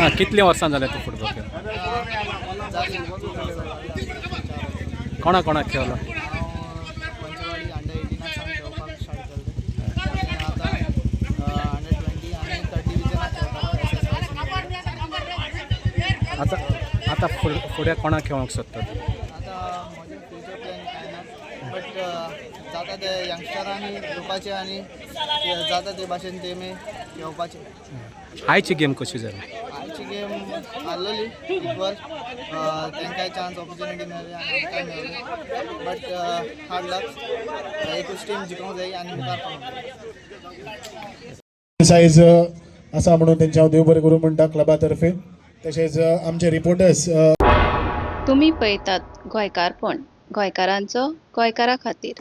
हां कितले वर्सां जाले तूं फुटबॉल खेळ कोणा कोणाक खेळलो पंचवाडी अंडर 18 खेळपाक स्टार्ट केलें आनी आतां अंडर 20 आनी 3rd डिविजनाक खेळटा आता आता फुडें कोणाक खेळोंक सोदता तूं आतां म्हजें फ्युचर प्लॅन कांय ना बट जाता ते यंगस्टरांनी घेवपाचें आनी जाता ते भाशेन तेमी घेवपाचें आयची गेम कशी जाली आयची गेम हारलेली इक्वल तांकांय चान्स ऑपॉर्च्युनिटी मेळ्ळी आनी आमकांय मेळ्ळी बट हार्ड लक एकूच टीम जिखूंक जाय आनी मुखार पावूंक जाय सायज आसा म्हणून तेंचे हांव देव बरें करूं म्हणटा क्लबा तर्फे तशेंच आमचे रिपोर्टर्स तुम्ही पळयतात गोंयकारपण गोंयकारांचो गोंयकारा खातीर.